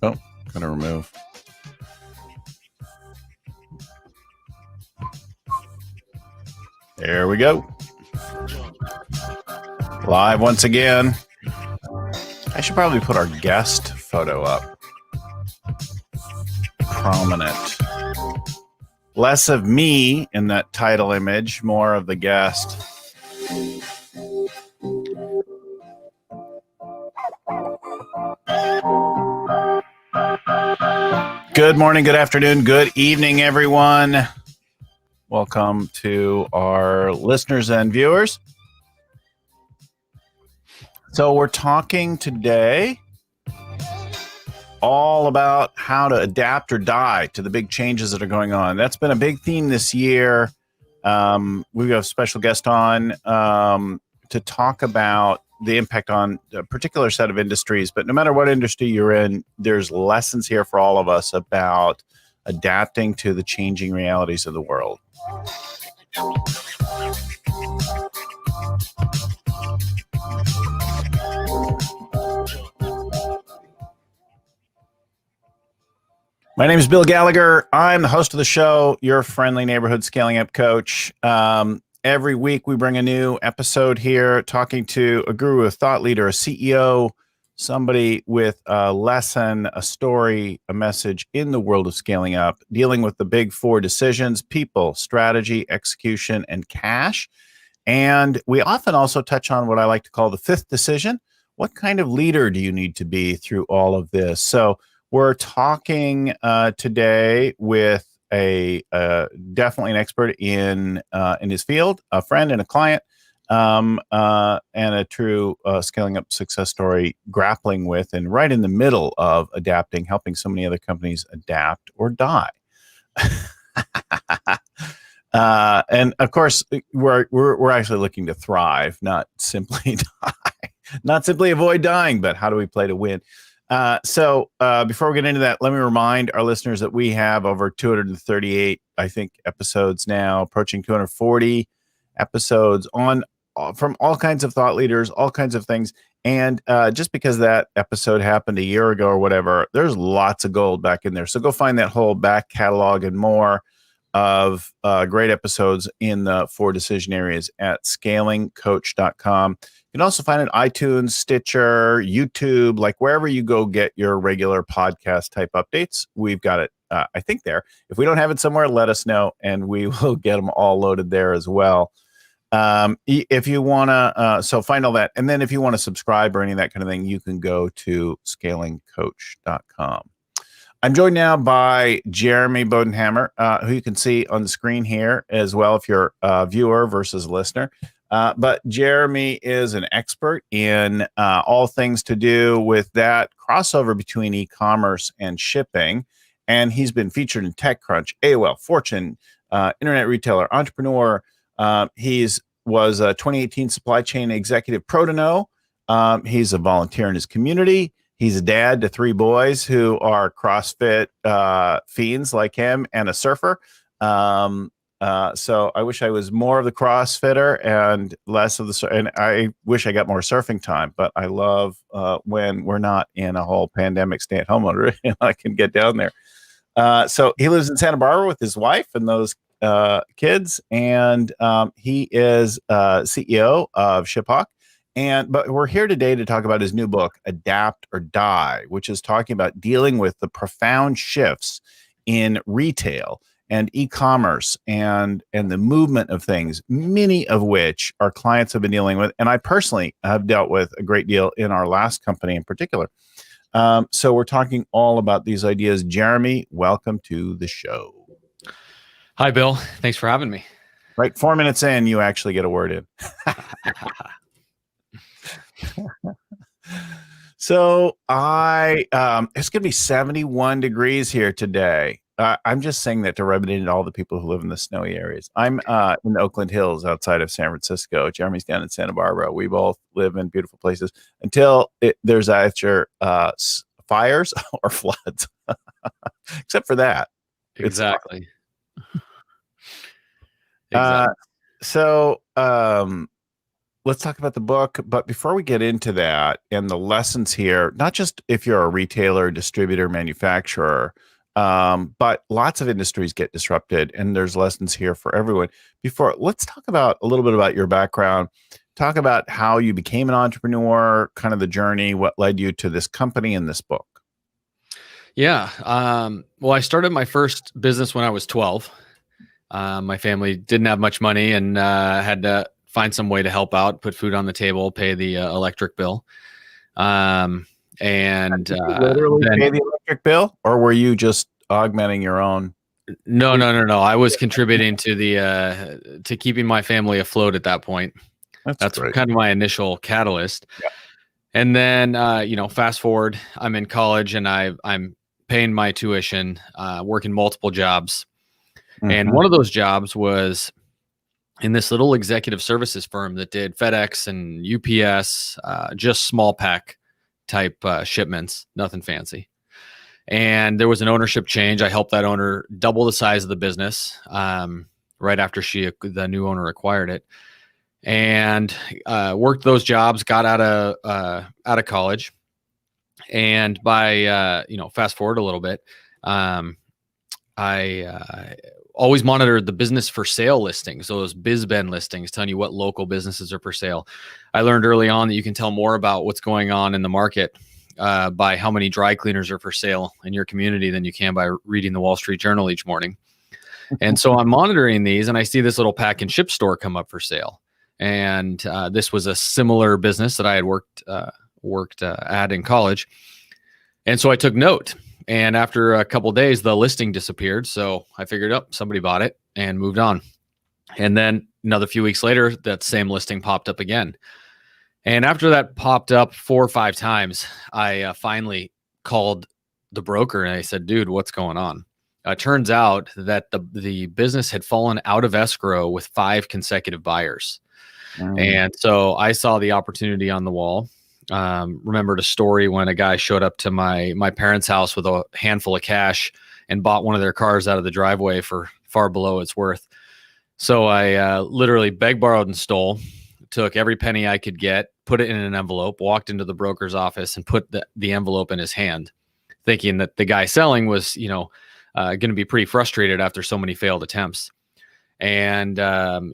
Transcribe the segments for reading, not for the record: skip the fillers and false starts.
Oh, gonna remove. There we go. Live once again. I should probably put our guest photo up. Prominent. Less of me in that title image, more of the guest. Good morning, good afternoon, good evening, everyone. Welcome to our listeners and viewers. So we're talking today all about how to adapt or die to the big changes that are going on. That's been a big theme this year. We have a special guest on to talk about the impact on a particular set of industries. But no matter what industry you're in, there's lessons here for all of us about adapting to the changing realities of the world. My name is Bill Gallagher. I'm the host of the show, your friendly neighborhood scaling up coach. Every week we bring a new episode here, talking to a guru, a thought leader, a CEO, somebody with a lesson, a story, a message in the world of scaling up, dealing with the big four decisions: people, strategy, execution, and cash. And we often also touch on what I like to call the fifth decision. What kind of leader do you need to be through all of this? So we're talking today with a definitely an expert in his field, a friend and a client, and a true scaling up success story, grappling with and right in the middle of adapting, helping so many other companies adapt or die. And of course, we're actually looking to thrive, not simply die, not simply avoid dying, but how do we play to win? So before we get into that, let me remind our listeners that we have over 238, I think, episodes now, approaching 240 episodes on from all kinds of thought leaders, all kinds of things. And just because that episode happened a year ago or whatever, there's lots of gold back in there. So go find that whole back catalog and more of great episodes in the four decision areas at scalingcoach.com. You can also find it on iTunes, Stitcher, YouTube, like wherever you go get your regular podcast type updates. We've got it, I think, there. If we don't have it somewhere, let us know, and we will get them all loaded there as well. If you want to, so find all that. And then if you want to subscribe or any of that kind of thing, you can go to scalingcoach.com. I'm joined now by Jeremy Bodenhamer, who you can see on the screen here as well if you're a viewer versus listener. But Jeremy is an expert in all things to do with that crossover between e-commerce and shipping. And he's been featured in TechCrunch, AOL, Fortune, Internet Retailer, Entrepreneur. He's was a 2018 Supply Chain Executive Pro to Know. He's a volunteer in his community. He's a dad to three boys who are CrossFit fiends like him and a surfer. So I wish I was more of the CrossFitter and less of the, and I wish I got more surfing time, but I love when we're not in a whole pandemic stay-at-home order and I can get down there. So he lives in Santa Barbara with his wife and those kids, and he is CEO of ShipHawk. But we're here today to talk about his new book, Adapt or Die, which is talking about dealing with the profound shifts in retail and e-commerce and the movement of things, many of which our clients have been dealing with. And I personally have dealt with a great deal in our last company in particular. So we're talking all about these ideas. Jeremy, welcome to the show. Hi, Bill. Thanks for having me. Right, 4 minutes in, you actually get a word in. So it's going to be 71 degrees here today. I'm just saying that to rub it into all the people who live in the snowy areas. I'm in the Oakland Hills outside of San Francisco. Jeremy's down in Santa Barbara. We both live in beautiful places until there's either fires or floods. Except for that. Exactly. So let's talk about the book. But before we get into that and the lessons here, not just if you're a retailer, distributor, manufacturer, but lots of industries get disrupted, and there's lessons here for everyone. Before, let's talk about a little bit about your background. Talk about how you became an entrepreneur, kind of the journey, what led you to this company and this book. Yeah. Well, I started my first business when I was 12. My family didn't have much money and had to find some way to help out, put food on the table, pay the electric bill. Did you literally pay the electric bill, or were you just augmenting your own? No. I was contributing to the to keeping my family afloat at that point. That's great. kind of my initial catalyst. Yeah. And then, fast forward, I'm in college and I'm paying my tuition, working multiple jobs. And one of those jobs was in this little executive services firm that did FedEx and UPS, just small pack type shipments, nothing fancy. And there was an ownership change. I helped that owner double the size of the business right after the new owner acquired it, and worked those jobs. Got out of college, and by fast forward a little bit, I always monitored the business for sale listings, so those BizBen listings telling you what local businesses are for sale. I learned early on that you can tell more about what's going on in the market by how many dry cleaners are for sale in your community than you can by reading the Wall Street Journal each morning. And so I'm monitoring these, and I see this little pack and ship store come up for sale. And this was a similar business that I had worked at in college. And so I took note. And after a couple of days, the listing disappeared. So I figured, somebody bought it and moved on. And then another few weeks later, that same listing popped up again. And after that popped up 4 or 5 times, I finally called the broker and I said, dude, what's going on? Turns out that the business had fallen out of escrow with 5 consecutive buyers. And so I saw the opportunity on the wall. Remembered a story when a guy showed up to my parents' house with a handful of cash and bought one of their cars out of the driveway for far below its worth. So I literally begged, borrowed, and stole, took every penny I could get, put it in an envelope, walked into the broker's office and put the envelope in his hand, thinking that the guy selling was, going to be pretty frustrated after so many failed attempts. And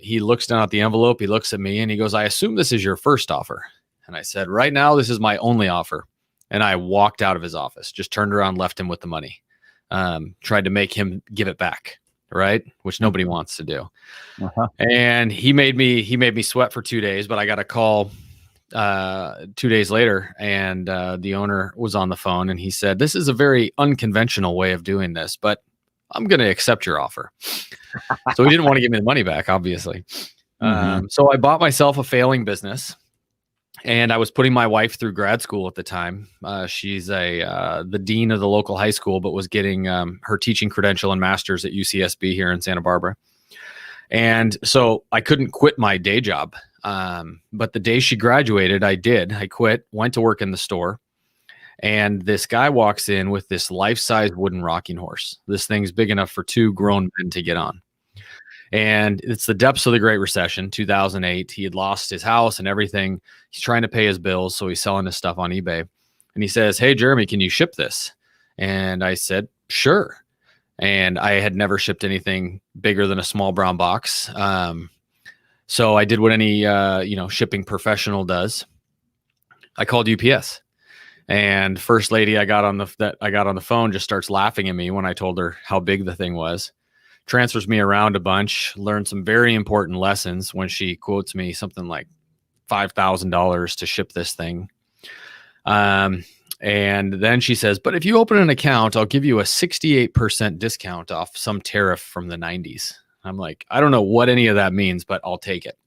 he looks down at the envelope, he looks at me and he goes, I assume this is your first offer. And I said, right now, this is my only offer. And I walked out of his office, just turned around, left him with the money, tried to make him give it back. Right. Which nobody wants to do. And he made me sweat for 2 days, but I got a call 2 days later and the owner was on the phone and he said, this is a very unconventional way of doing this, but I'm going to accept your offer. So he didn't want to give me the money back, obviously. So I bought myself a failing business. And I was putting my wife through grad school at the time. She's the dean of the local high school, but was getting her teaching credential and master's at UCSB here in Santa Barbara. And so I couldn't quit my day job. But the day she graduated, I did. I quit, went to work in the store. And this guy walks in with this life-size wooden rocking horse. This thing's big enough for 2 grown men to get on. And it's the depths of the Great Recession, 2008. He had lost his house and everything. He's trying to pay his bills, so he's selling his stuff on eBay. And he says, hey, Jeremy, can you ship this? And I said, sure. And I had never shipped anything bigger than a small brown box. So I did what any shipping professional does. I called UPS. And first lady I got on the phone just starts laughing at me when I told her how big the thing was. Transfers me around a bunch, learned some very important lessons when she quotes me something like $5,000 to ship this thing. And then she says, but if you open an account, I'll give you a 68% discount off some tariff from the 90s. I'm like, I don't know what any of that means, but I'll take it.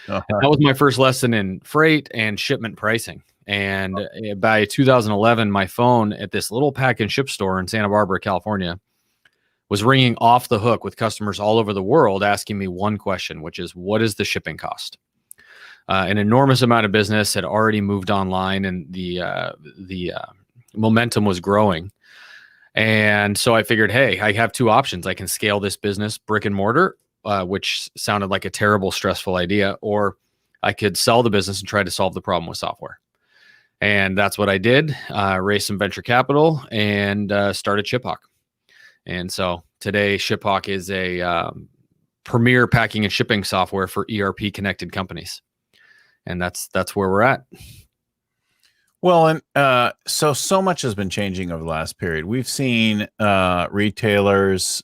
That was my first lesson in freight and shipment pricing. And by 2011, my phone at this little pack and ship store in Santa Barbara, California, was ringing off the hook with customers all over the world asking me one question, which is, what is the shipping cost? An enormous amount of business had already moved online and the momentum was growing. And so I figured, hey, I have 2 options. I can scale this business brick and mortar, which sounded like a terrible, stressful idea, or I could sell the business and try to solve the problem with software. And that's what I did. Raised some venture capital and started ShipHawk. And so today, ShipHawk is a premier packing and shipping software for ERP connected companies. And that's where we're at. Well, and so much has been changing over the last period. We've seen retailers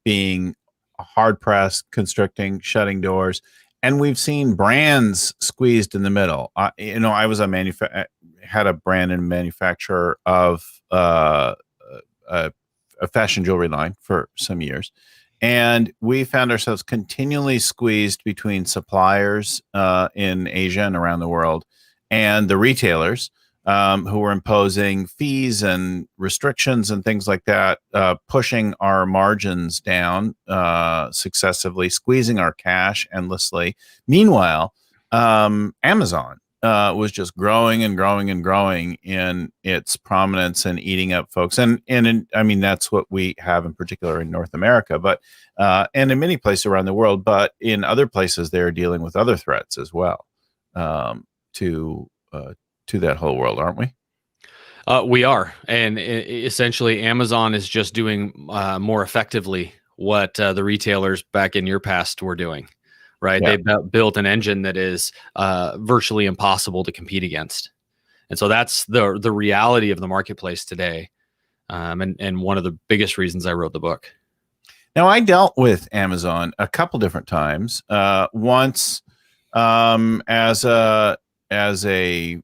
being hard pressed, constricting, shutting doors, and we've seen brands squeezed in the middle. I was had a brand and manufacturer of a fashion jewelry line for some years, and we found ourselves continually squeezed between suppliers in Asia and around the world and the retailers who were imposing fees and restrictions and things like that, pushing our margins down successively, squeezing our cash endlessly. Meanwhile, Amazon was just growing and growing and growing in its prominence and eating up folks. I mean, that's what we have in particular in North America, but and in many places around the world. But in other places, they're dealing with other threats as well to that whole world, aren't we? We are. And essentially, Amazon is just doing more effectively what the retailers back in your past were doing, right? Yeah. They've built an engine that is virtually impossible to compete against. And so that's the reality of the marketplace today. And one of the biggest reasons I wrote the book. Now, I dealt with Amazon a couple different times. Once as a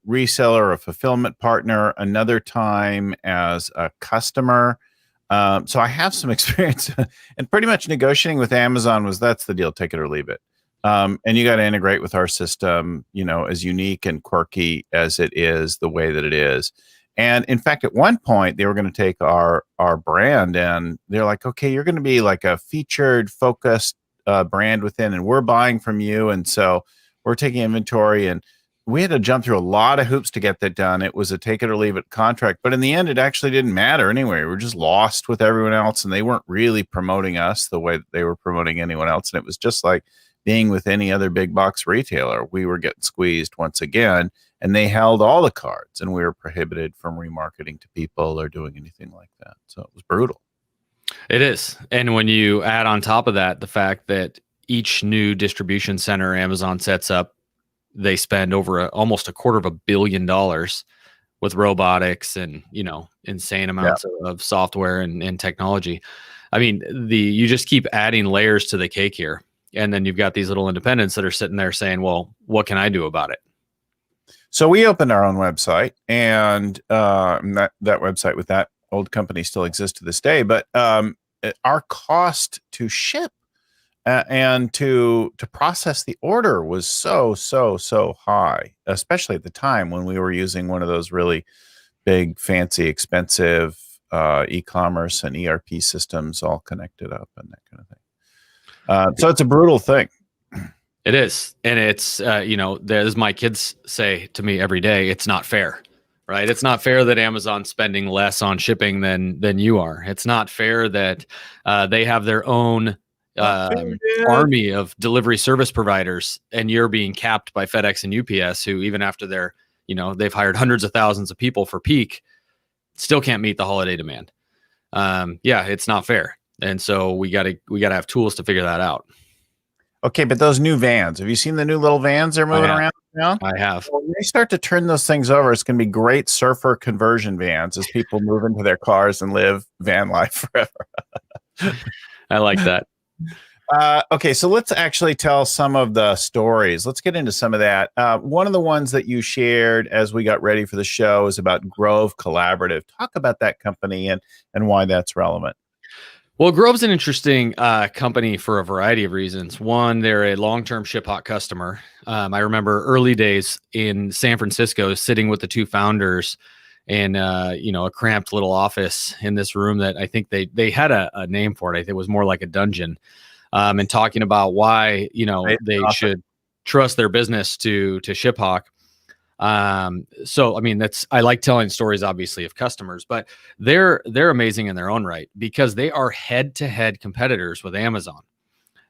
reseller or a fulfillment partner, another time as a customer. So I have some experience and pretty much negotiating with Amazon that's the deal, take it or leave it. And you got to integrate with our system, as unique and quirky as it is, the way that it is. And in fact, at one point they were going to take our brand and they're like, okay, you're going to be like a featured focused brand within, and we're buying from you. And so we're taking inventory, and we had to jump through a lot of hoops to get that done. It was a take it or leave it contract, but in the end, it actually didn't matter anyway. We were just lost with everyone else, and they weren't really promoting us the way that they were promoting anyone else. And it was just like being with any other big box retailer. We were getting squeezed once again, and they held all the cards, and we were prohibited from remarketing to people or doing anything like that. So it was brutal. It is. And when you add on top of that, the fact that each new distribution center Amazon sets up, they spend over almost $250 million with robotics and, insane amounts of software and technology. I mean, you just keep adding layers to the cake here. And then you've got these little independents that are sitting there saying, well, what can I do about it? So we opened our own website, and that website with that old company still exists to this day. But our cost to ship and to process the order was so high, especially at the time when we were using one of those really big, fancy, expensive e-commerce and ERP systems all connected up and that kind of thing. So it's a brutal thing. It is. And it's, as my kids say to me every day, it's not fair, right? It's not fair that Amazon's spending less on shipping than you are. It's not fair that they have their own army of delivery service providers, and you're being capped by FedEx and UPS, who even after they've hired hundreds of thousands of people for peak, still can't meet the holiday demand. It's not fair. And so we gotta have tools to figure that out. Okay, but those new vans, have you seen the new little vans they're moving around now? I have. Well, when they start to turn those things over, it's going to be great surfer conversion vans as people move into their cars and live van life forever. I like that. Okay, so let's actually tell some of the stories. Let's get into some of that. One of the ones that you shared as we got ready for the show is about Grove Collaborative. Talk about that company and why that's relevant. Well, Grove's an interesting company for a variety of reasons. One, they're a long-term ShipHawk customer. I remember early days in San Francisco sitting with the two founders in a cramped little office in this room that I think they had a name for it. I think it was more like a dungeon. And talking about why, they should trust their business to ShipHawk. So, I mean, I like telling stories, obviously, of customers, but they're amazing in their own right because they are head-to-head competitors with Amazon.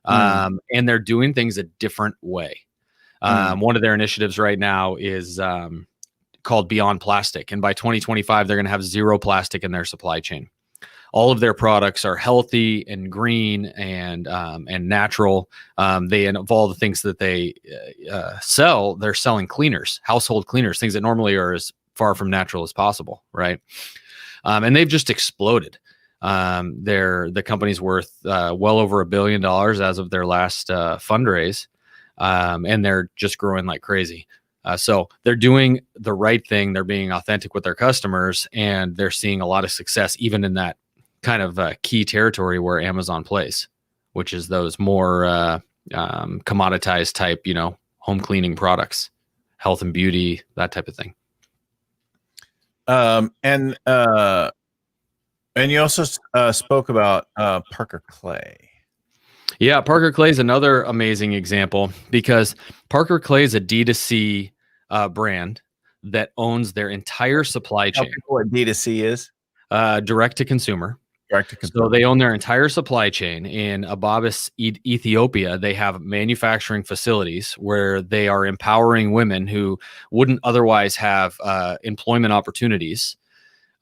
And they're doing things a different way. One of their initiatives right now is called Beyond Plastic. And by 2025, they're going to have zero plastic in their supply chain. All of their products are healthy and green and natural. They, and of all the things that they sell, they're selling cleaners, household cleaners, things that normally are as far from natural as possible, right? And they've just exploded. The company's worth well over $1 billion as of their last fundraise, and they're just growing like crazy. So they're doing the right thing. They're being authentic with their customers, and they're seeing a lot of success, even in that kind of key territory where Amazon plays, which is those more commoditized type, home cleaning products, health and beauty, that type of thing. And you also spoke about Parker Clay. Yeah, Parker Clay is another amazing example because Parker Clay is a D2C brand that owns their entire supply chain. What D2C is? Direct to consumer. Direct to consumer. So they own their entire supply chain. In Ababis, Ethiopia, they have manufacturing facilities where they are empowering women who wouldn't otherwise have employment opportunities.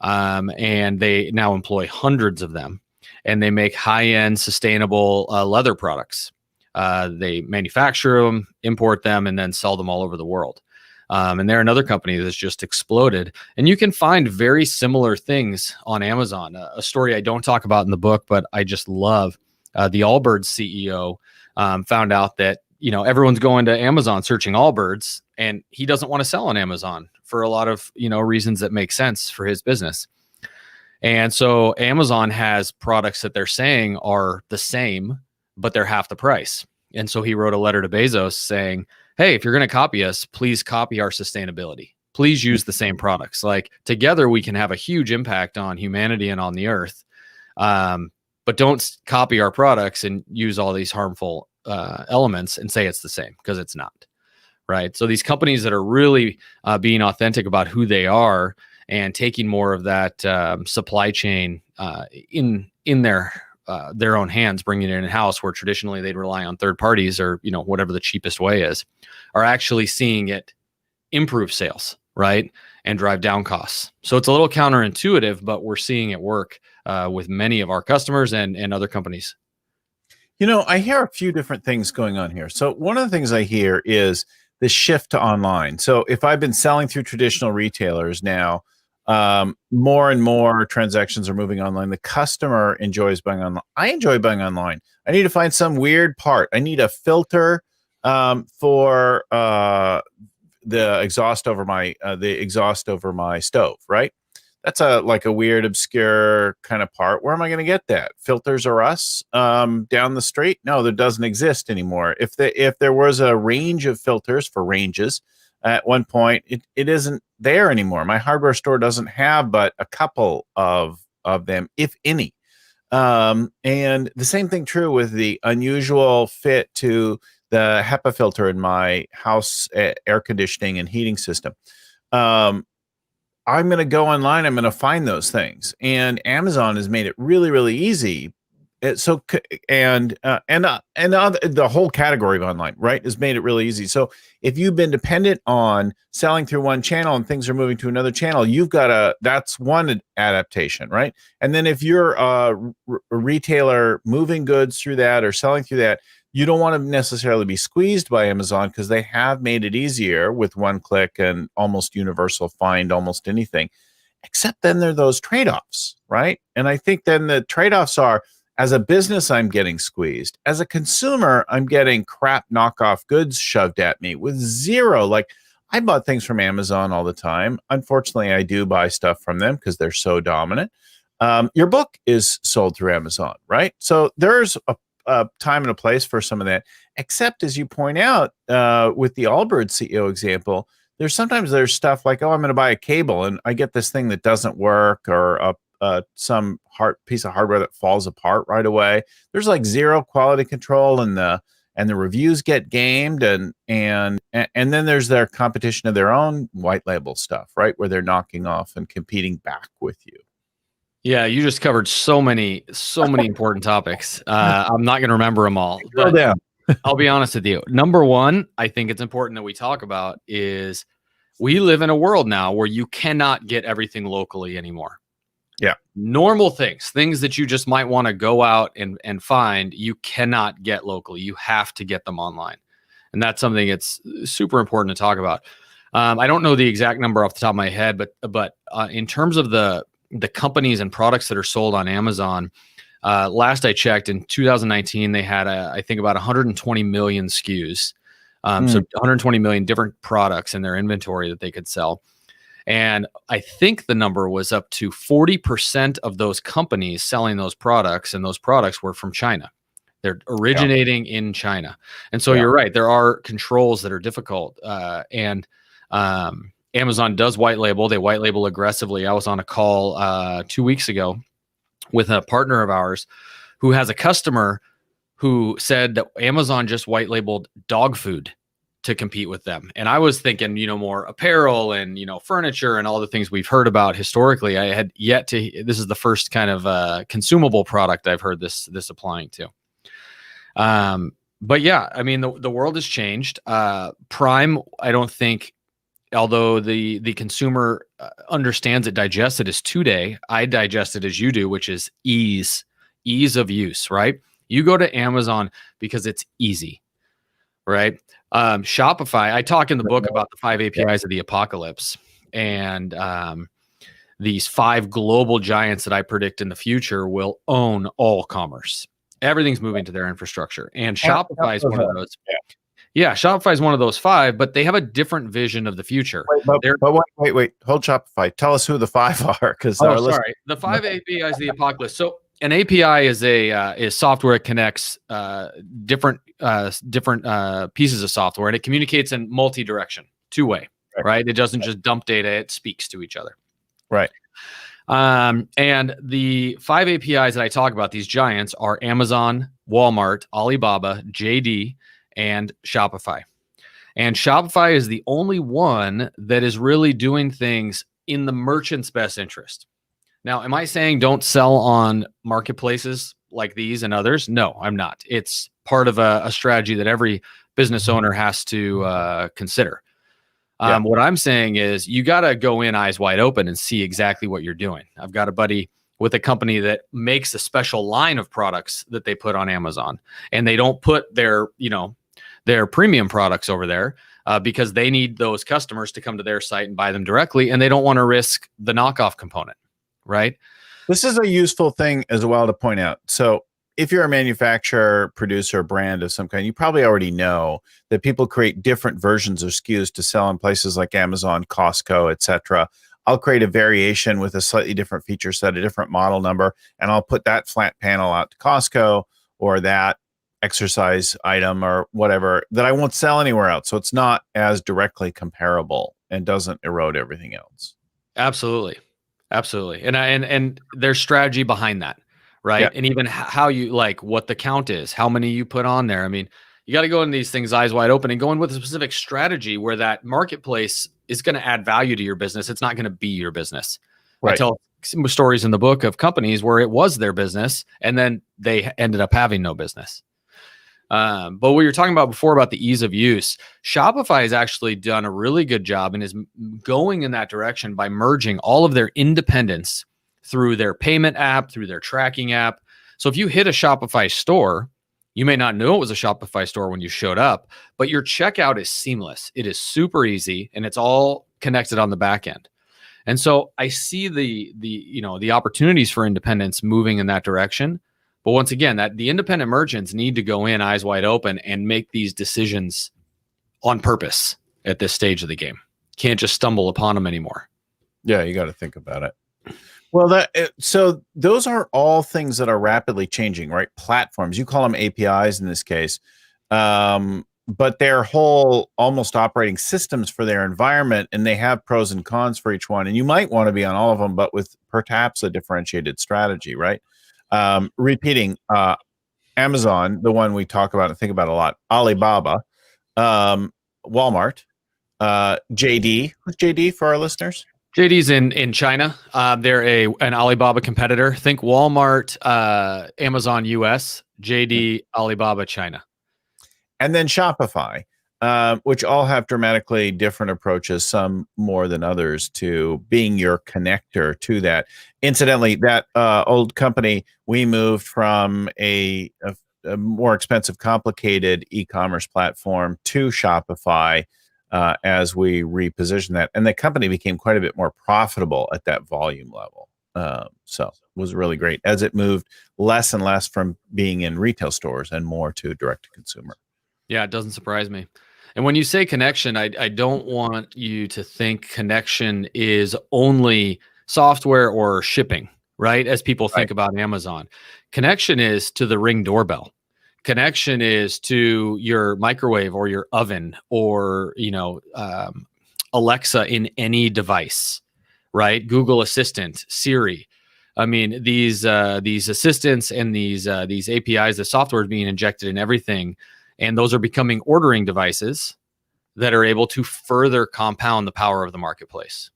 And they now employ hundreds of them. And they make high-end, sustainable leather products. They manufacture them, import them, and then sell them all over the world. And they're another company that's just exploded. And you can find very similar things on Amazon. A story I don't talk about in the book, but I just love. The Allbirds CEO found out that everyone's going to Amazon searching Allbirds, and he doesn't want to sell on Amazon for a lot of reasons that make sense for his business. And so Amazon has products that they're saying are the same, but they're half the price. And so he wrote a letter to Bezos saying, hey, if you're going to copy us, please copy our sustainability. Please use the same products. Like together we can have a huge impact on humanity and on the earth. But don't copy our products and use all these harmful elements and say it's the same, because it's not. Right. So these companies that are really being authentic about who they are and taking more of that supply chain in their own hands, bringing it in-house, where traditionally they'd rely on third parties or whatever the cheapest way is, are actually seeing it improve sales, right, and drive down costs. So it's a little counterintuitive, but we're seeing it work with many of our customers and other companies. I hear a few different things going on here. So one of the things I hear is the shift to online. So if I've been selling through traditional retailers now, more and more transactions are moving online. The customer enjoys buying online. I enjoy buying online. I need to find some weird part. I need a filter for the exhaust over my stove, right? That's like a weird, obscure kind of part. Where am I going to get that? Filters R Us down the street? No, that doesn't exist anymore. If there was a range of filters for ranges, at one point, it isn't there anymore. My hardware store doesn't have but a couple of them, if any. And the same thing true with the unusual fit to the HEPA filter in my house air conditioning and heating system. I'm going to go online. I'm going to find those things. And Amazon has made it really, really easy. The whole category of online, right, has made it really easy. So if you've been dependent on selling through one channel and things are moving to another channel, that's one adaptation, right? And then if you're a retailer moving goods through that or selling through that, you don't want to necessarily be squeezed by Amazon, because they have made it easier with one click and almost universal find almost anything. Except then there are those trade-offs, right? And I think then the trade-offs are, as a business, I'm getting squeezed. As a consumer, I'm getting crap knockoff goods shoved at me with zero. Like, I bought things from Amazon all the time. Unfortunately, I do buy stuff from them because they're so dominant. Your book is sold through Amazon, right? So there's a time and a place for some of that. Except, as you point out, with the Allbirds CEO example, there's stuff like, I'm going to buy a cable and I get this thing that doesn't work, or some piece of hardware that falls apart right away. There's like zero quality control, and the reviews get gamed, and then there's their competition of their own white label stuff, right, where they're knocking off and competing back with you. Yeah, you just covered so many important topics. I'm not going to remember them all. Go down. I'll be honest with you. Number one, I think it's important that we talk about is we live in a world now where you cannot get everything locally anymore. Yeah. Normal things that you just might want to go out and find, you cannot get locally. You have to get them online. And that's something it's super important to talk about. I don't know the exact number off the top of my head, but in terms of the companies and products that are sold on Amazon, last I checked in 2019, they had I think about 120 million SKUs. So 120 million different products in their inventory that they could sell. And I think the number was up to 40% of those companies selling those products, and those products were from China. They're originating in China. And so you're right. There are controls that are difficult. And Amazon does white label. They white label aggressively. I was on a call 2 weeks ago with a partner of ours who has a customer who said that Amazon just white labeled dog food to compete with them. And I was thinking, more apparel and, furniture and all the things we've heard about historically. I had yet to, this is the first kind of consumable product I've heard this applying to. But yeah, I mean, the world has changed. Prime, I don't think, although the consumer understands it, digests it as 2-day, I digest it as you do, which is ease of use, right? You go to Amazon because it's easy, right? Shopify, I talk in the book about the 5 APIs of the apocalypse, and these 5 global giants that I predict in the future will own all commerce. Everything's moving to their infrastructure, and Shopify is one of those. Yeah, Shopify is one of those 5, but they have a different vision of the future. Wait, hold Shopify. Tell us who the 5 are, because the 5 APIs of the apocalypse. So an API is software that connects different pieces of software, and it communicates in multi-direction, 2-way, right? It doesn't just dump data; it speaks to each other, right? And the 5 APIs that I talk about, these giants, are Amazon, Walmart, Alibaba, JD, and Shopify. And Shopify is the only one that is really doing things in the merchant's best interest. Now, am I saying don't sell on marketplaces like these and others? No, I'm not. It's part of a strategy that every business owner has to consider. What I'm saying is you got to go in eyes wide open and see exactly what you're doing. I've got a buddy with a company that makes a special line of products that they put on Amazon, and they don't put their premium products over there because they need those customers to come to their site and buy them directly, and they don't want to risk the knockoff component, right? This is a useful thing as well to point out. So if you're a manufacturer, producer, brand of some kind, you probably already know that people create different versions of SKUs to sell in places like Amazon, Costco, etc. I'll create a variation with a slightly different feature set, a different model number, and I'll put that flat panel out to Costco, or that exercise item or whatever that I won't sell anywhere else. So it's not as directly comparable and doesn't erode everything else. Absolutely. And there's strategy behind that, right? Yeah. And even how you, like, what the count is, how many you put on there. I mean, you got to go in these things eyes wide open and go in with a specific strategy where that marketplace is going to add value to your business. It's not going to be your business. Right. I tell some stories in the book of companies where it was their business and then they ended up having no business. But what you're talking about before about the ease of use, Shopify has actually done a really good job and is going in that direction by merging all of their independence through their payment app, through their tracking app. So if you hit a Shopify store, you may not know it was a Shopify store when you showed up, but your checkout is seamless. It is super easy and it's all connected on the back end. And so I see the opportunities for independence moving in that direction. But once again, that the independent merchants need to go in eyes wide open and make these decisions on purpose at this stage of the game. Can't just stumble upon them anymore. Yeah, you got to think about it. Well, so those are all things that are rapidly changing, right? Platforms, you call them APIs in this case, but they're whole almost operating systems for their environment, and they have pros and cons for each one. And you might want to be on all of them, but with perhaps a differentiated strategy, right? Repeating, Amazon, the one we talk about and think about a lot, Alibaba, Walmart, JD. Who's JD for our listeners? JD's in China. They're an Alibaba competitor. Think Walmart, Amazon US, JD, Alibaba China. and then Shopify, which all have dramatically different approaches, some more than others, to being your connector to that. Incidentally, that old company, we moved from a more expensive, complicated e-commerce platform to Shopify as we repositioned that. And the company became quite a bit more profitable at that volume level. So it was really great as it moved less and less from being in retail stores and more to direct to consumer. Yeah, it doesn't surprise me. And when you say connection, I don't want you to think connection is only software or shipping, right? As people think about Amazon. Connection is to the Ring doorbell. Connection is to your microwave or your oven or, Alexa in any device, right? Google Assistant, Siri. I mean, these assistants and these APIs, the software is being injected in everything. And those are becoming ordering devices that are able to further compound the power of the marketplace.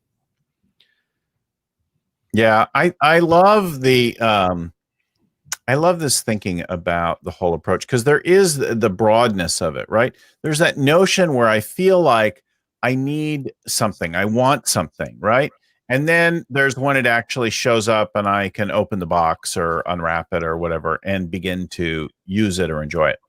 Yeah, I love I love this thinking about the whole approach, because there is the broadness of it, right? There's that notion where I feel like I need something, I want something, right? And then there's when it actually shows up and I can open the box or unwrap it or whatever and begin to use it or enjoy it.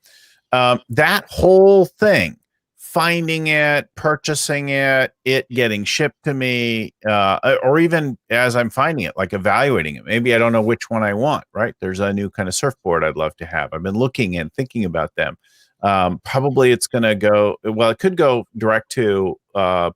That whole thing, finding it, purchasing it, it getting shipped to me, or even as I'm finding it, like evaluating it. Maybe I don't know which one I want, right? There's a new kind of surfboard I'd love to have. I've been looking and thinking about them. Probably it's going to go, well, it could go direct to a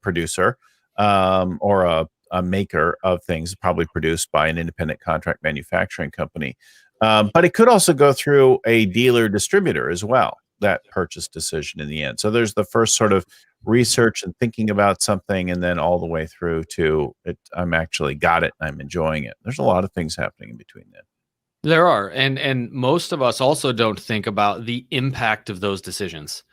producer or a maker of things, probably produced by an independent contract manufacturing company. But it could also go through a dealer distributor as well, that purchase decision in the end. So there's the first sort of research and thinking about something, and then all the way through to it, I'm actually got it and I'm enjoying it. There's a lot of things happening in between that. There are. And most of us also don't think about the impact of those decisions,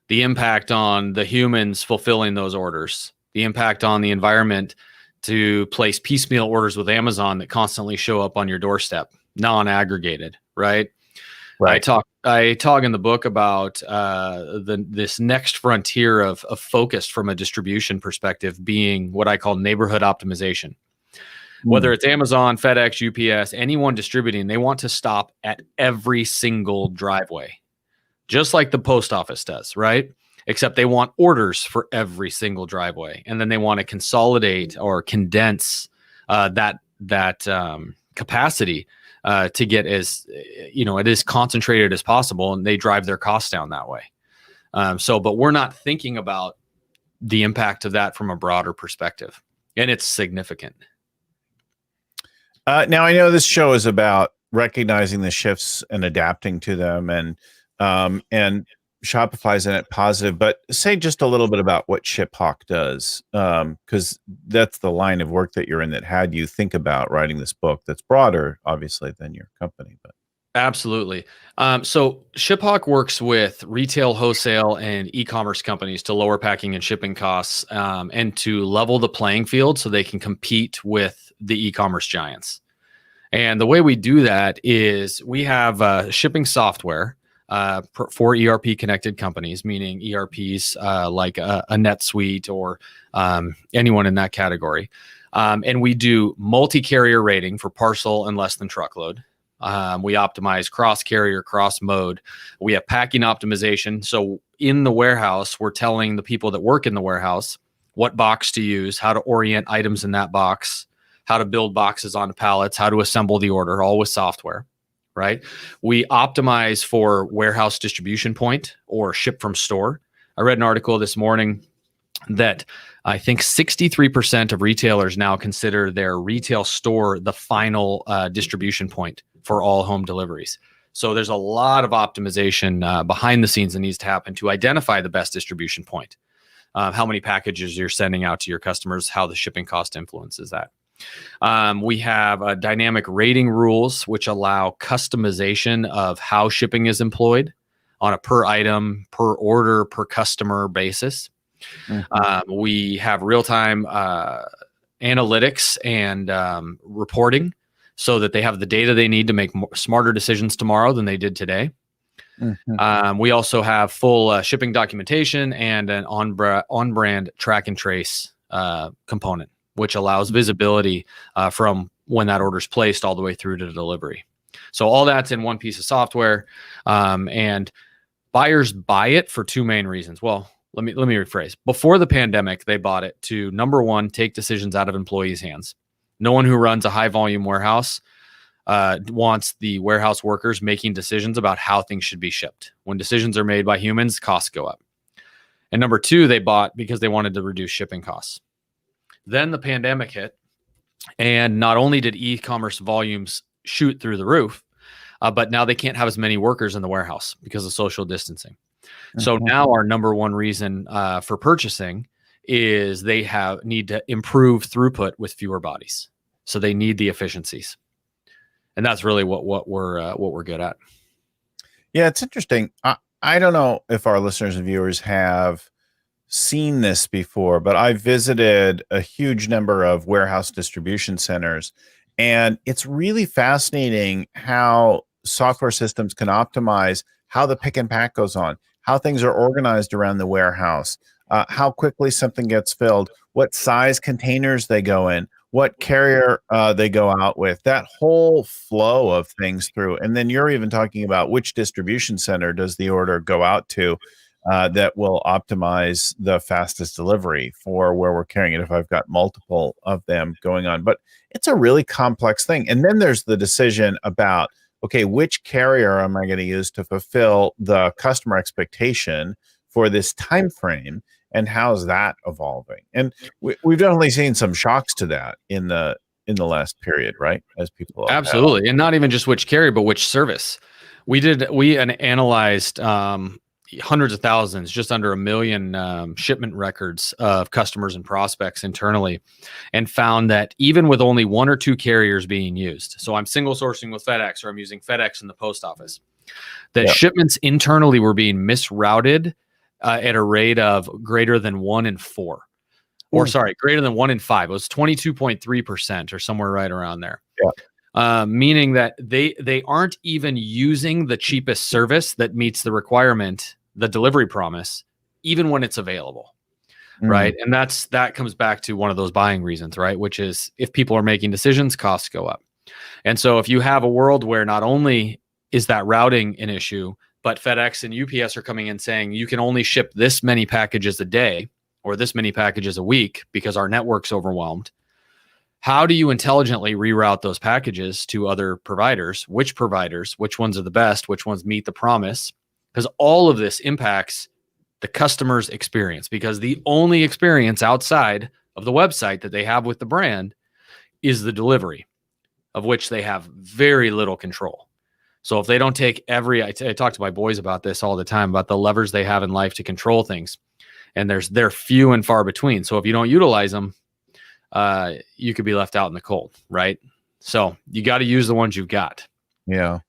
the impact on the humans fulfilling those orders, the impact on the environment to place piecemeal orders with Amazon that constantly show up on your doorstep, non-aggregated, right? Right. I talk in the book about this next frontier of focus from a distribution perspective being what I call neighborhood optimization. Whether it's Amazon, FedEx, UPS, anyone distributing, they want to stop at every single driveway, just like the post office does, right? Except they want orders for every single driveway, and then they want to consolidate or condense that capacity to get as it is concentrated as possible, and they drive their costs down that way. But we're not thinking about the impact of that from a broader perspective, and it's significant. Now, I know this show is about recognizing the shifts and adapting to them, and Shopify's in it positive, but say just a little bit about what ShipHawk does, because that's the line of work that you're in that had you think about writing this book that's broader, obviously, than your company. But Absolutely. So ShipHawk works with retail, wholesale, and e-commerce companies to lower packing and shipping costs, and to level the playing field so they can compete with the e-commerce giants. And the way we do that is we have shipping software for ERP connected companies, meaning ERPs like a NetSuite or anyone in that category. And we do multi-carrier rating for parcel and less than truckload. We optimize cross-carrier, cross-mode. We have packing optimization. So in the warehouse, we're telling the people that work in the warehouse what box to use, how to orient items in that box, how to build boxes onto pallets, how to assemble the order, all with software, right? We optimize for warehouse distribution point or ship from store. I read an article this morning that I think 63% of retailers now consider their retail store the final distribution point for all home deliveries. So there's a lot of optimization behind the scenes that needs to happen to identify the best distribution point, how many packages you're sending out to your customers, how the shipping cost influences that. We have dynamic rating rules, which allow customization of how shipping is employed on a per item, per order, per customer basis. Mm-hmm. We have real-time analytics and reporting so that they have the data they need to make smarter decisions tomorrow than they did today. Mhm. We also have full shipping documentation and an on-brand track and trace component, which allows visibility from when that order's placed all the way through to delivery. So all that's in one piece of software, and buyers buy it for two main reasons. Well, let me rephrase. Before the pandemic, they bought it to, number one, take decisions out of employees' hands. No one who runs a high volume warehouse wants the warehouse workers making decisions about how things should be shipped. When decisions are made by humans, costs go up. And number two, they bought because they wanted to reduce shipping costs. Then the pandemic hit, and not only did e-commerce volumes shoot through the roof, but now they can't have as many workers in the warehouse because of social distancing. So Mhm. now our number one reason for purchasing is they need to improve throughput with fewer bodies. So they need the efficiencies, and that's really what we're good at. Yeah, it's interesting. I don't know if our listeners and viewers have seen this before, but I visited a huge number of warehouse distribution centers, and it's really fascinating how software systems can optimize how the pick and pack goes on, how things are organized around the warehouse, how quickly something gets filled, what size containers they go in, what carrier they go out with, that whole flow of things through. And then you're even talking about which distribution center does the order go out to, that will optimize the fastest delivery for where we're carrying it if I've got multiple of them going on. But it's a really complex thing. And then there's the decision about, okay, which carrier am I going to use to fulfill the customer expectation for this time frame, and how's that evolving? And we've definitely seen some shocks to that in the last period, right? As people have had. Absolutely, and not even just which carrier, but which service. We analyzed hundreds of thousands, just under 1 million shipment records of customers and prospects internally, and found that even with only one or two carriers being used, so I'm single sourcing with FedEx, or I'm using FedEx in the post office, that Yeah. shipments internally were being misrouted at a rate of greater than 1 in 4. Or Ooh. sorry, greater than 1 in 5. It was 22.3% or somewhere right around there. Yeah. Meaning that they aren't even using the cheapest service that meets the requirement, the delivery promise, even when it's available. Right. And that comes back to one of those buying reasons, right? Which is, if people are making decisions, costs go up. And so if you have a world where not only is that routing an issue, but FedEx and UPS are coming in saying you can only ship this many packages a day or this many packages a week because our network's overwhelmed. How do you intelligently reroute those packages to other providers? Which ones are the best? Which ones meet the promise? Because all of this impacts the customer's experience, because the only experience outside of the website that they have with the brand is the delivery, of which they have very little control. So if they don't take I talk to my boys about this all the time, about the levers they have in life to control things, and they're few and far between. So if you don't utilize them, you could be left out in the cold, right? So you got to use the ones you've got. Yeah.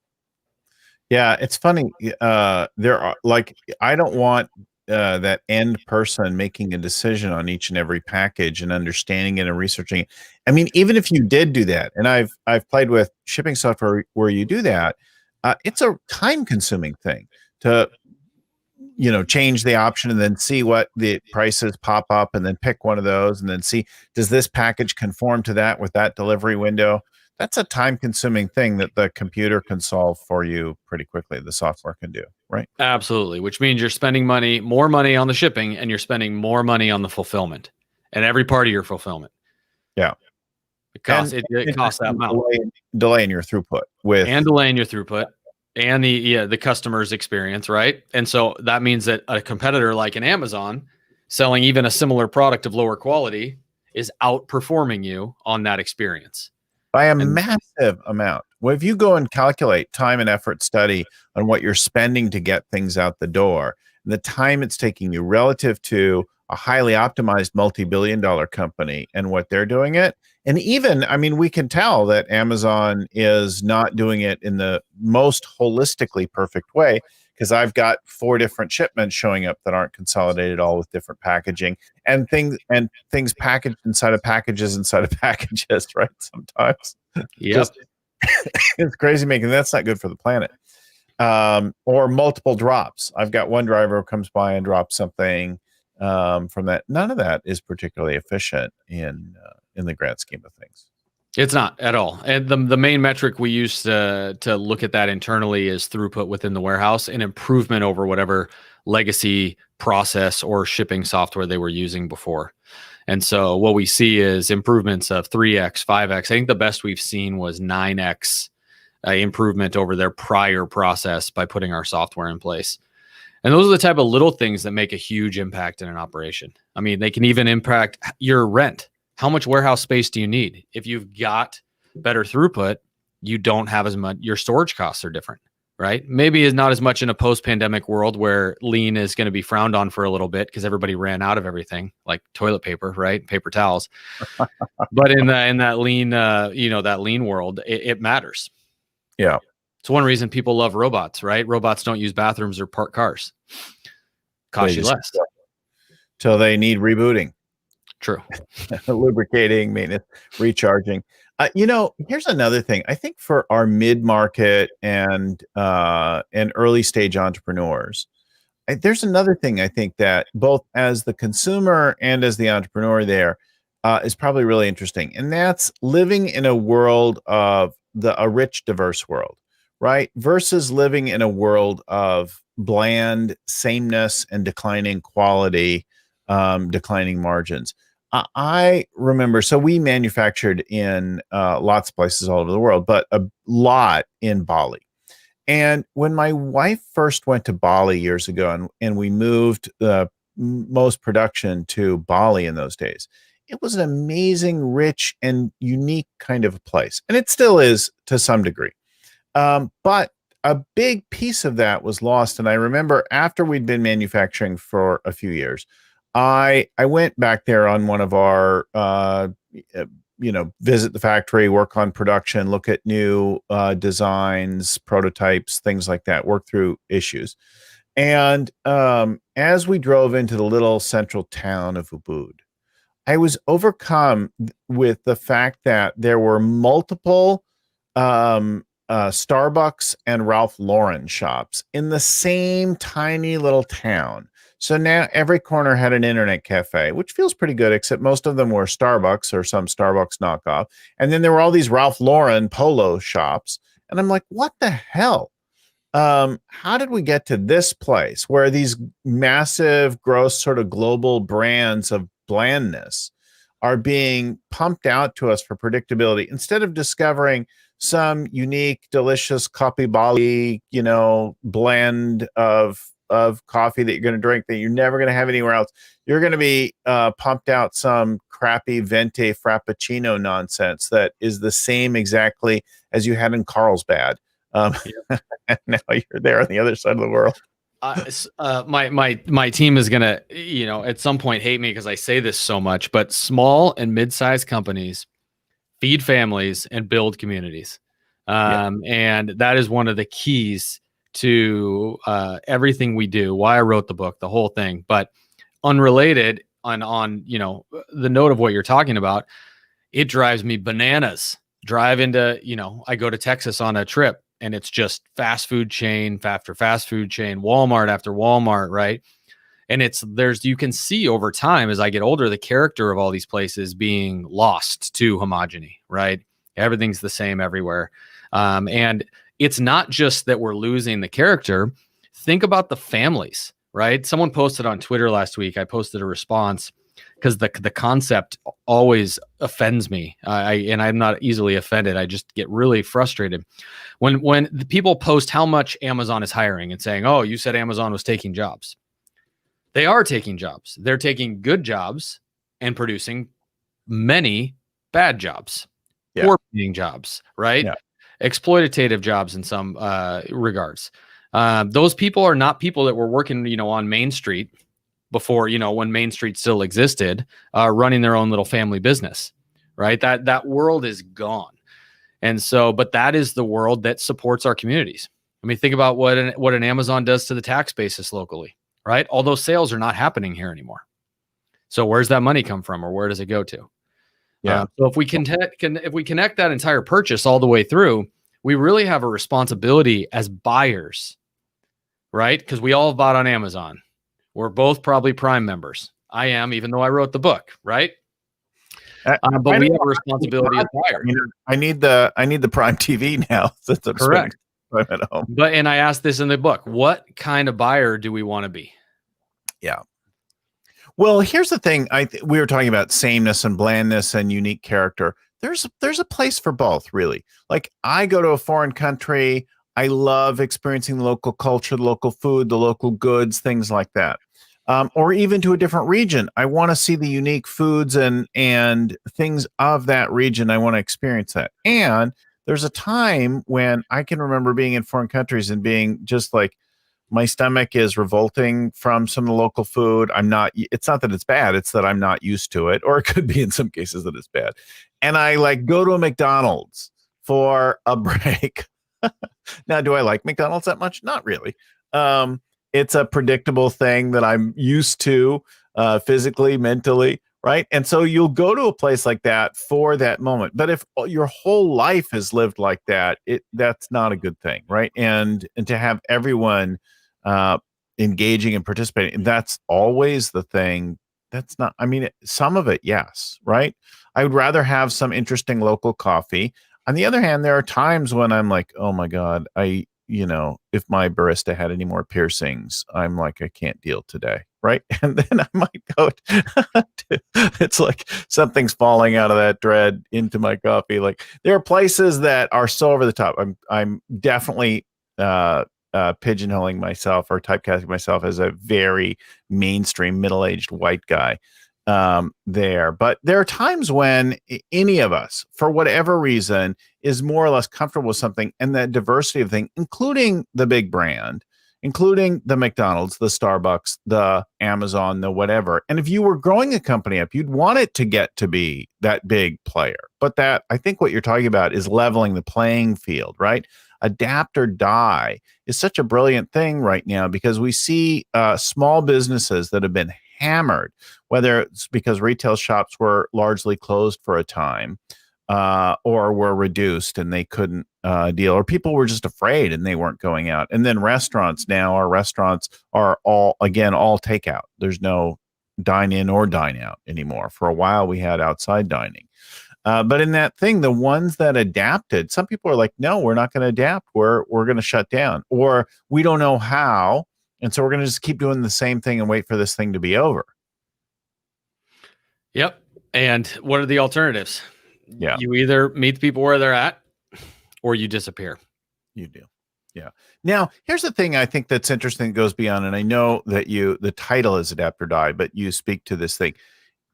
Yeah, it's funny. There are, like, I don't want that end person making a decision on each and every package and understanding it and researching it. I mean, even if you did do that, and I've played with shipping software where you do that, it's a time-consuming thing to, change the option and then see what the prices pop up and then pick one of those and then see, does this package conform to that with that delivery window? That's a time-consuming thing that the computer can solve for you pretty quickly. The software can do, right? Absolutely, which means you're spending more money on the shipping, and you're spending more money on the fulfillment and every part of your fulfillment. Yeah. It costs that amount. Delaying your throughput and delaying your throughput and the customer's experience, right? And so that means that a competitor like an Amazon selling even a similar product of lower quality is outperforming you on that experience by a massive amount. Well, if you go and calculate time and effort study on what you're spending to get things out the door, and the time it's taking you relative to a highly optimized multi-billion-dollar company and what they're doing it. And even, I mean, we can tell that Amazon is not doing it in the most holistically perfect way, because I've got 4 different shipments showing up that aren't consolidated, all with different packaging and things packaged inside of packages, right? Sometimes. Yep. It's crazy making. That's not good for the planet. or multiple drops. I've got one driver who comes by and drops something from that. None of that is particularly efficient in the grand scheme of things. It's not at all. And the main metric we use to look at that internally is throughput within the warehouse and improvement over whatever legacy process or shipping software they were using before. And so what we see is improvements of 3x, 5x. I think the best we've seen was 9x improvement over their prior process by putting our software in place. And those are the type of little things that make a huge impact in an operation. I mean, they can even impact your rent. How much warehouse space do you need? If you've got better throughput, you don't have as much, your storage costs are different, right? Maybe it's not as much in a post-pandemic world where lean is going to be frowned on for a little bit because everybody ran out of everything like toilet paper, right? Paper towels. But in that lean, that lean world, it matters. Yeah. It's one reason people love robots, right? Robots don't use bathrooms or park cars. Cost you less. Till they need rebooting. True. Lubricating, maintenance, recharging. Here's another thing. I think for our mid-market and early stage entrepreneurs, there's another thing I think that both as the consumer and as the entrepreneur there is probably really interesting. And that's living in a world of a rich, diverse world, right? Versus living in a world of bland sameness and declining quality, declining margins. I remember, so we manufactured in lots of places all over the world, but a lot in Bali. And when my wife first went to Bali years ago, and we moved most production to Bali in those days, it was an amazing, rich, and unique kind of a place. And it still is to some degree. But a big piece of that was lost. And I remember after we'd been manufacturing for a few years, I went back there on one of our, visit the factory, work on production, look at new designs, prototypes, things like that, work through issues. And as we drove into the little central town of Ubud, I was overcome with the fact that there were multiple Starbucks and Ralph Lauren shops in the same tiny little town. So now every corner had an internet cafe, which feels pretty good, except most of them were Starbucks or some Starbucks knockoff. And then there were all these Ralph Lauren polo shops. And I'm like, what the hell? How did we get to this place where these massive, gross, sort of global brands of blandness are being pumped out to us for predictability instead of discovering some unique, delicious coffee Bali, blend of coffee that you're going to drink that you're never going to have anywhere else. You're going to be pumped out some crappy venti frappuccino nonsense that is the same exactly as you had in Carlsbad. And now you're there on the other side of the world. My team is going to, at some point hate me because I say this so much, but small and mid-sized companies feed families and build communities. And that is one of the keys to everything we do, why I wrote the book, the whole thing. But unrelated on the note of what you're talking about, it drives me bananas. Drive into, I go to Texas on a trip and it's just fast food chain after fast food chain, Walmart after Walmart, right? And you can see over time as I get older, the character of all these places being lost to homogeny, right? Everything's the same everywhere. And it's not just that we're losing the character. Think about the families, right? Someone posted on Twitter last week. I posted a response because the concept always offends me. And I'm not easily offended. I just get really frustrated when the people post how much Amazon is hiring and saying, "Oh, you said Amazon was taking jobs." They are taking jobs. They're taking good jobs and producing many bad jobs, poor paying jobs, right? Yeah. Exploitative jobs in some regards. Those people are not people that were working, on Main Street before, when Main Street still existed, running their own little family business, right? That world is gone. And so, but that is the world that supports our communities. I mean, think about what an Amazon does to the tax basis locally, right? All those sales are not happening here anymore. So where's that money come from, or where does it go to? Yeah. So if we connect that entire purchase all the way through, we really have a responsibility as buyers, right? Because we all bought on Amazon. We're both probably Prime members. I am, even though I wrote the book, right? But we have a responsibility as buyers. I need the Prime TV now since I'm spending time at home. But and I asked this in the book: what kind of buyer do we want to be? Yeah. Well, here's the thing. We were talking about sameness and blandness and unique character. There's a place for both, really. Like, I go to a foreign country. I love experiencing the local culture, the local food, the local goods, things like that. Or even to a different region. I want to see the unique foods and things of that region. I want to experience that. And there's a time when I can remember being in foreign countries and being just like, my stomach is revolting from some of the local food. It's not that it's bad. It's that I'm not used to it. Or it could be in some cases that it's bad. And I like go to a McDonald's for a break. Now, do I like McDonald's that much? Not really. It's a predictable thing that I'm used to physically, mentally, right? And so you'll go to a place like that for that moment. But if your whole life is lived like that, that's not a good thing, right? And to have everyone engaging and participating, that's always the thing. That's not, I mean, some of it, yes, right? I would rather have some interesting local coffee. On the other hand, there are times when I'm like, oh my God, if my barista had any more piercings, I'm like, I can't deal today, right? And then I might go it's like something's falling out of that dread into my coffee. Like, there are places that are so over the top. I'm definitely pigeonholing myself or typecasting myself as a very mainstream middle-aged white guy there. But there are times when any of us, for whatever reason, is more or less comfortable with something, and that diversity of thing, including the big brand, including the McDonald's, the Starbucks, the Amazon, the whatever. And if you were growing a company up, you'd want it to get to be that big player. But that, I think what you're talking about is leveling the playing field, right? Adapt or die is such a brilliant thing right now, because we see small businesses that have been hammered, whether it's because retail shops were largely closed for a time or were reduced and they couldn't deal, or people were just afraid and they weren't going out. And then restaurants are all takeout. There's no dine in or dine out anymore. For a while we had outside dining. But in that thing, the ones that adapted, some people are like, no, we're not going to adapt. We're going to shut down, or we don't know how. And so we're going to just keep doing the same thing and wait for this thing to be over. Yep. And what are the alternatives? Yeah. You either meet the people where they're at or you disappear. You do. Yeah. Now, here's the thing I think that's interesting that goes beyond, and I know that the title is Adapt or Die, but you speak to this thing.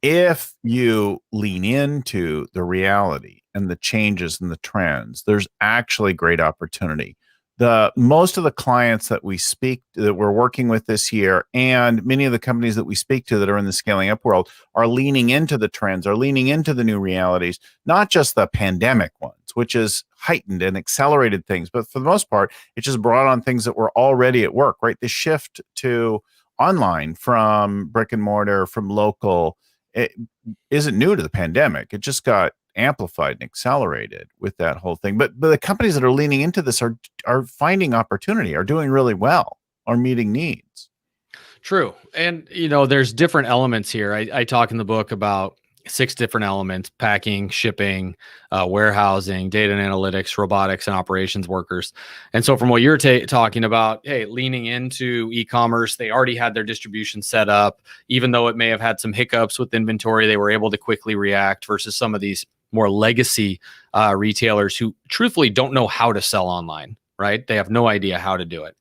If you lean into the reality and the changes and the trends, there's actually great opportunity. Most of the clients that we're working with this year, and many of the companies that we speak to that are in the scaling up world, are leaning into the trends, are leaning into the new realities, not just the pandemic ones, which is heightened and accelerated things, but for the most part, it just brought on things that were already at work, right? The shift to online from brick and mortar, from local, it isn't new to the pandemic. It just got amplified and accelerated with that whole thing. But the companies that are leaning into this are finding opportunity, are doing really well, are meeting needs. True. And, there's different elements here. I talk in the book about 6 different elements: packing, shipping, warehousing, data and analytics, robotics, and operations workers. And so from what you're talking about, hey, leaning into e-commerce, they already had their distribution set up. Even though it may have had some hiccups with inventory, they were able to quickly react, versus some of these more legacy retailers who truthfully don't know how to sell online, right? They have no idea how to do it.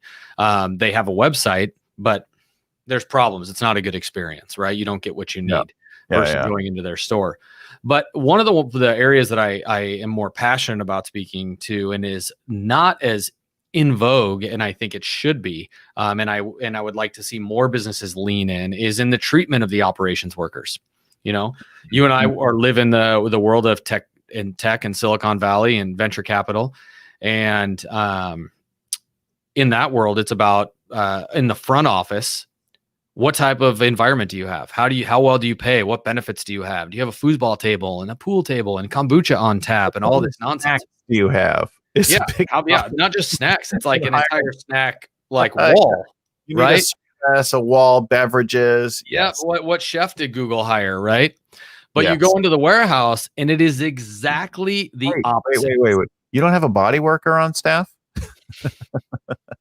They have a website, but there's problems. It's not a good experience, right? You don't get what you need. Versus going into their store. But one of the areas that I am more passionate about speaking to, and is not as in vogue, and I think it should be, and I would like to see more businesses lean in, is in the treatment of the operations workers. You and I live in the world of tech and Silicon Valley and venture capital, and in that world, it's about in the front office. What type of environment do you have? How well do you pay? What benefits do you have? Do you have a foosball table and a pool table and kombucha on tap and all this nonsense? Do you have? It's Yeah, a big not just snacks. It's like an hire- entire snack like wall, You need right? a wall, beverages. Yeah. Yes. What chef did Google hire, right? But you Yes. go into the warehouse and it is exactly the opposite. Wait. You don't have a body worker on staff?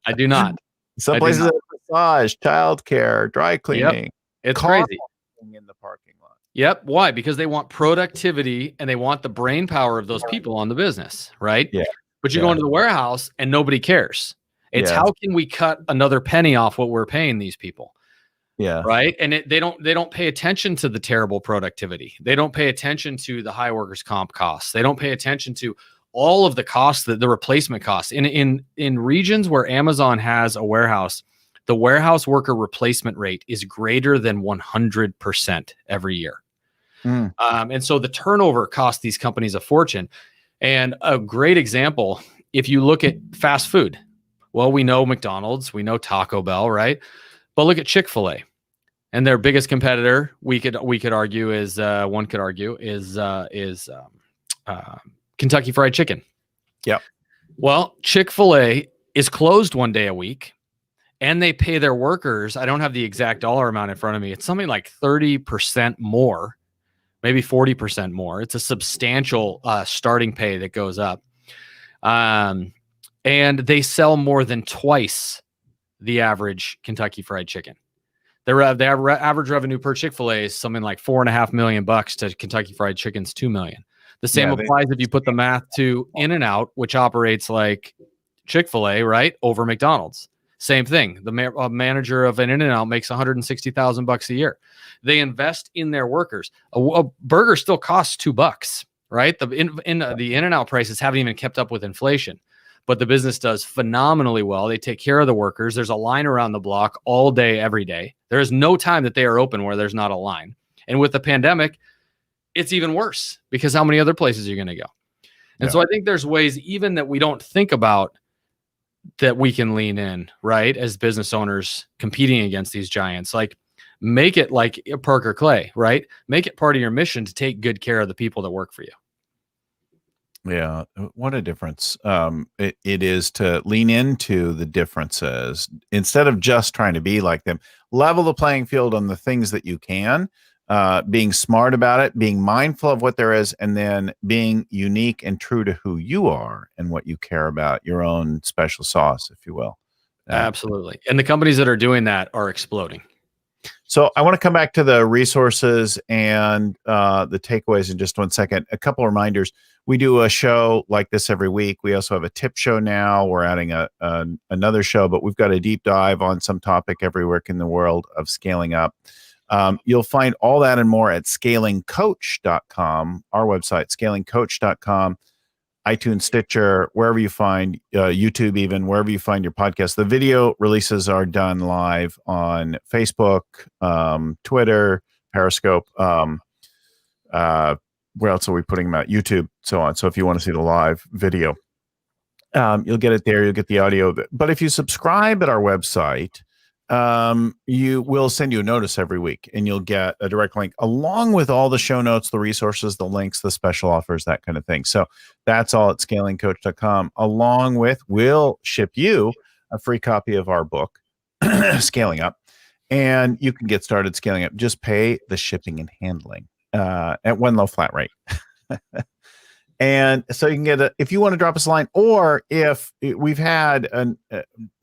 I do not. Some places have massage, childcare, dry cleaning. It's crazy. In the parking lot. Yep. Why? Because they want productivity and they want the brain power of those people on the business, right? Yeah. But you go into the warehouse and nobody cares. It's how can we cut another penny off what we're paying these people? Yeah. Right. And they don't pay attention to the terrible productivity. They don't pay attention to the high workers' comp costs. They don't pay attention to all of the costs, the replacement costs. In regions where Amazon has a warehouse, the warehouse worker replacement rate is greater than 100% every year. And so the turnover costs these companies a fortune. And a great example, if you look at fast food, well, we know McDonald's, we know Taco Bell, right? But look at Chick-fil-A, and their biggest competitor, we could argue is Kentucky Fried Chicken. Yep. Well, Chick-fil-A is closed one day a week, and they pay their workers. I don't have the exact dollar amount in front of me. It's something like 30% more, maybe 40% more. It's a substantial starting pay that goes up. And they sell more than twice the average Kentucky Fried Chicken. Their average revenue per Chick-fil-A is something like $4.5 million to Kentucky Fried Chicken's $2 million. The same applies if you put the math to In-N-Out, which operates like Chick-fil-A, right, over McDonald's. Same thing. The manager of an In-N-Out makes $160,000 a year. They invest in their workers. A burger still costs $2, right? The In-N-Out prices haven't even kept up with inflation, but the business does phenomenally well. They take care of the workers. There's a line around the block all day, every day. There is no time that they are open where there's not a line. And with the pandemic, it's even worse because how many other places are you going to go? And so I think there's ways even that we don't think about that we can lean in, right? As business owners competing against these giants, like make it like Parker Clay, right? Make it part of your mission to take good care of the people that work for you. Yeah. What a difference it is to lean into the differences instead of just trying to be like them. Level the playing field on the things that you can, being smart about it, being mindful of what there is, and then being unique and true to who you are and what you care about, your own special sauce, if you will. Absolutely. And the companies that are doing that are exploding. So I want to come back to the resources and the takeaways in just 1 second. A couple of reminders. We do a show like this every week. We also have a tip show now. We're adding another show, but we've got a deep dive on some topic every week in the world of scaling up. You'll find all that and more at scalingcoach.com, our website, scalingcoach.com, iTunes, Stitcher, wherever you find YouTube, even wherever you find your podcast. The video releases are done live on Facebook, Twitter, Periscope. Where else are we putting them out? YouTube, so on. So if you want to see the live video, you'll get it there. You'll get the audio. But if you subscribe at our website, we'll send you a notice every week, and you'll get a direct link along with all the show notes, the resources, the links, the special offers, that kind of thing. So that's all at scalingcoach.com. Along with, we'll ship you a free copy of our book, Scaling Up, and you can get started scaling up. Just pay the shipping and handling at one low flat rate. And so you can get if you want to drop us a line, or if we've had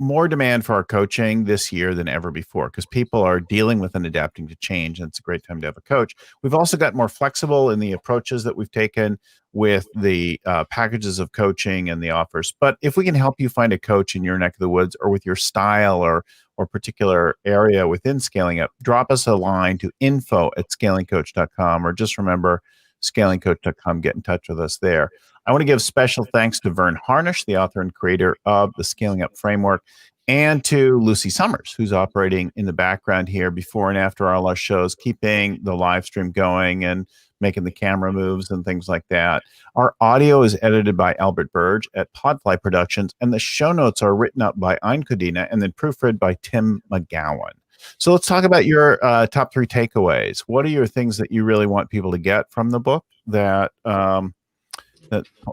more demand for our coaching this year than ever before, because people are dealing with and adapting to change, and it's a great time to have a coach. We've also got more flexible in the approaches that we've taken with the packages of coaching and the offers. But if we can help you find a coach in your neck of the woods, or with your style or particular area within Scaling Up, drop us a line to info@scalingcoach.com, or just remember scalingcoach.com. Get in touch with us there. I want to give special thanks to Vern Harnish, the author and creator of the Scaling Up Framework, and to Lucy Summers, who's operating in the background here before and after all our shows, keeping the live stream going and making the camera moves and things like that. Our audio is edited by Albert Burge at Podfly Productions, and the show notes are written up by Ein Kodina and then proofread by Tim McGowan. So let's talk about your top 3 takeaways. What are your things that you really want people to get from the book that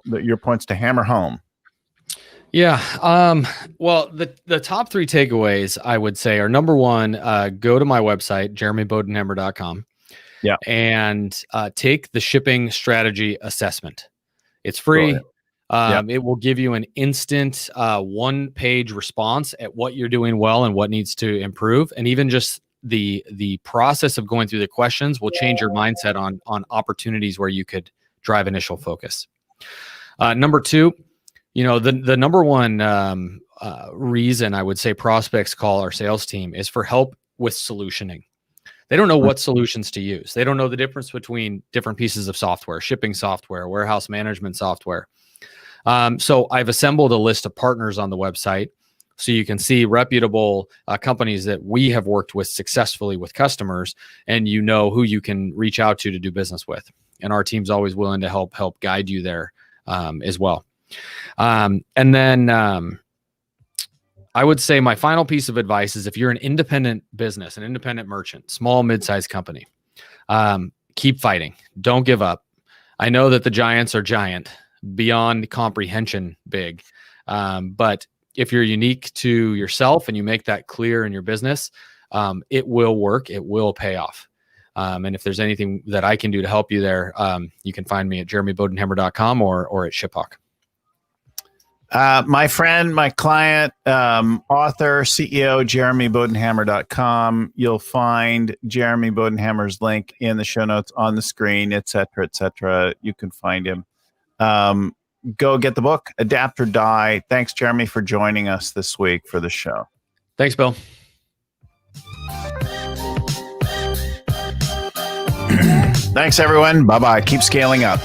your points to hammer home? Yeah. Well, the top three takeaways I would say are: number one, go to my website, jeremybodenhamer.com, Yeah. and take the shipping strategy assessment. It's free. Brilliant. It will give you an instant 1-page response at what you're doing well and what needs to improve. And even just the process of going through the questions will change your mindset on opportunities where you could drive initial focus. Number two, the number one reason I would say prospects call our sales team is for help with solutioning. They don't know what solutions to use. They don't know the difference between different pieces of software, shipping software, warehouse management software. So I've assembled a list of partners on the website so you can see reputable companies that we have worked with successfully with customers, and you know who you can reach out to do business with. And our team's always willing to help guide you there as well. And then I would say my final piece of advice is if you're an independent business, an independent merchant, small, mid-sized company, keep fighting. Don't give up. I know that the giants are giant, beyond comprehension big. But if you're unique to yourself and you make that clear in your business, it will work. It will pay off. And if there's anything that I can do to help you there, you can find me at jeremybodenhamer.com or at ShipHawk. My friend, my client, author, CEO, jeremybodenhamer.com. You'll find Jeremy Bodenhamer's link in the show notes on the screen, et cetera, et cetera. You can find him. Go get the book, Adapt or Die. Thanks, Jeremy, for joining us this week for the show. Thanks, Bill. Thanks, everyone. Bye-bye. Keep scaling up.